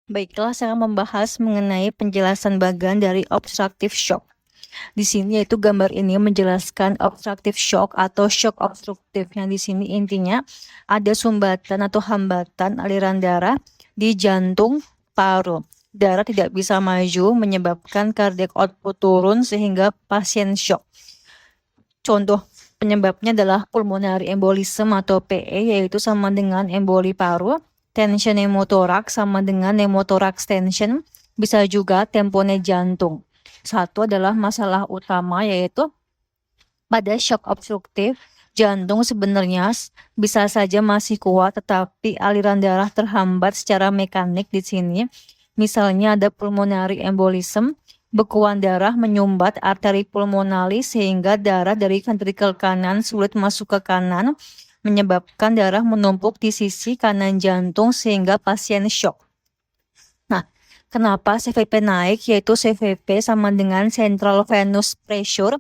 Baiklah, saya akan membahas mengenai penjelasan bagan dari obstructive shock. Di sini yaitu gambar ini menjelaskan obstructive shock atau shock obstruktif, yang di sini intinya ada sumbatan atau hambatan aliran darah di jantung paru. Darah tidak bisa maju menyebabkan cardiac output turun sehingga pasien shock. Contoh penyebabnya adalah pulmonary embolism atau PE, yaitu sama dengan emboli paru. Tension pneumothorax sama dengan pneumothorax tension, bisa juga tamponade jantung. Satu adalah masalah utama, yaitu pada shock obstruktif, jantung sebenarnya bisa saja masih kuat, tetapi aliran darah terhambat secara mekanik di sini. Misalnya ada pulmonary embolism, bekuan darah menyumbat arteri pulmonalis sehingga darah dari ventrikel kanan sulit masuk ke kanan, menyebabkan darah menumpuk di sisi kanan jantung sehingga pasien shock. Nah, kenapa CVP naik? Yaitu CVP sama dengan central venous pressure.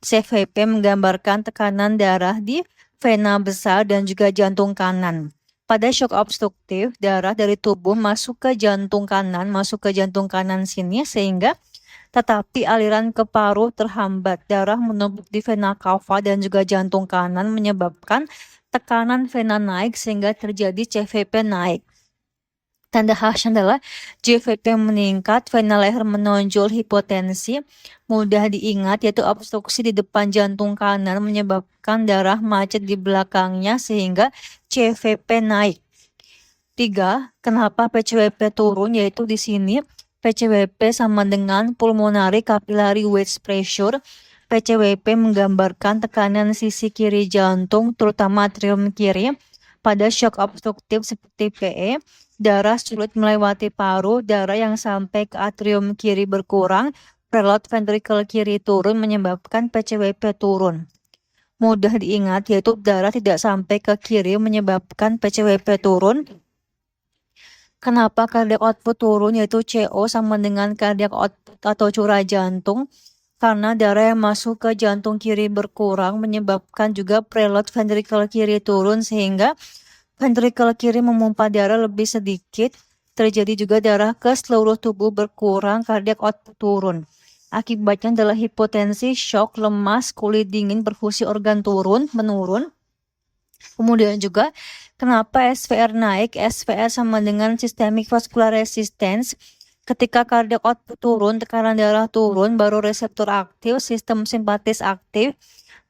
CVP menggambarkan tekanan darah di vena besar dan juga jantung kanan. Pada shock obstruktif, darah dari tubuh masuk ke jantung kanan sini sehingga tetapi aliran ke paru terhambat. Darah menumpuk di vena cava dan juga jantung kanan menyebabkan tekanan vena naik sehingga terjadi CVP naik. Tanda khasnya adalah JVP meningkat, vena leher menonjol, hipotensi. Mudah diingat yaitu obstruksi di depan jantung kanan menyebabkan darah macet di belakangnya sehingga CVP naik. 3. Kenapa PCWP turun? Yaitu di sini PCWP sama dengan pulmonary capillary wedge pressure. PCWP menggambarkan tekanan sisi kiri jantung, terutama atrium kiri. Pada shock obstruktif seperti PE, darah sulit melewati paru, darah yang sampai ke atrium kiri berkurang, preload ventricle kiri turun menyebabkan PCWP turun. Mudah diingat yaitu darah tidak sampai ke kiri menyebabkan PCWP turun. Kenapa cardiac output turun? Yaitu CO sama dengan cardiac output atau curah jantung. Karena darah yang masuk ke jantung kiri berkurang menyebabkan juga preload ventricle kiri turun sehingga ventricle kiri memompa darah lebih sedikit. Terjadi juga darah ke seluruh tubuh berkurang, cardiac output turun. Akibatnya adalah hipotensi, shock, lemas, kulit dingin, perfusi organ menurun. Kemudian juga kenapa SVR naik? SVR sama dengan systemic vascular resistance. Ketika cardiac output turun, tekanan darah turun, baru reseptor aktif, sistem simpatis aktif,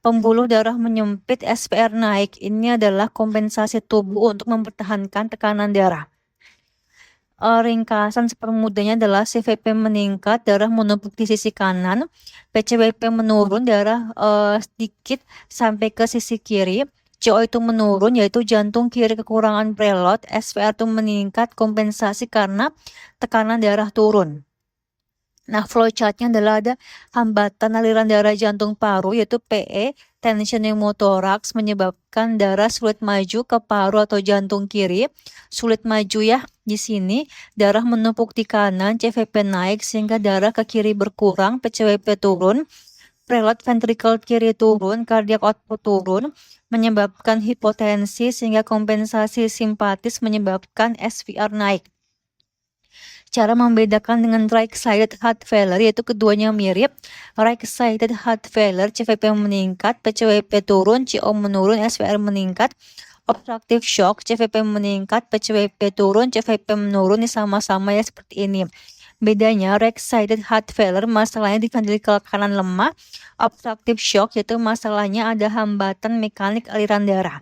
pembuluh darah menyempit, SVR naik. Ini adalah kompensasi tubuh untuk mempertahankan tekanan darah. Ringkasan sepermudahnya adalah CVP meningkat, darah menumpuk di sisi kanan, PCWP menurun, darah sedikit sampai ke sisi kiri. CO itu menurun, yaitu jantung kiri kekurangan preload. SVR itu meningkat, kompensasi karena tekanan darah turun. Nah, flowchartnya adalah ada hambatan aliran darah jantung paru, yaitu PE, tension pneumothorax, menyebabkan darah sulit maju ke paru atau jantung kiri. Sulit maju ya, di sini darah menumpuk di kanan, CVP naik sehingga darah ke kiri berkurang, PCWP turun. Preload ventricle kiri turun, cardiac output turun, menyebabkan hipotensi sehingga kompensasi simpatis menyebabkan SVR naik. Cara membedakan dengan right-sided heart failure yaitu keduanya mirip. Right-sided heart failure, CVP meningkat, PCWP turun, CO menurun, SVR meningkat. Obstructive shock, CVP meningkat, PCWP turun, CVP menurun, ini sama-sama ya seperti ini. Bedanya right-sided heart failure masalahnya di ventricle kanan lemah, obstructive shock yaitu masalahnya ada hambatan mekanik aliran darah.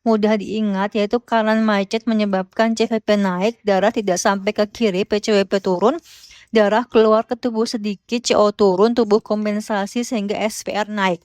Mudah diingat yaitu kanan macet menyebabkan CVP naik, darah tidak sampai ke kiri, PCWP turun, darah keluar ke tubuh sedikit, CO turun, tubuh kompensasi sehingga SVR naik.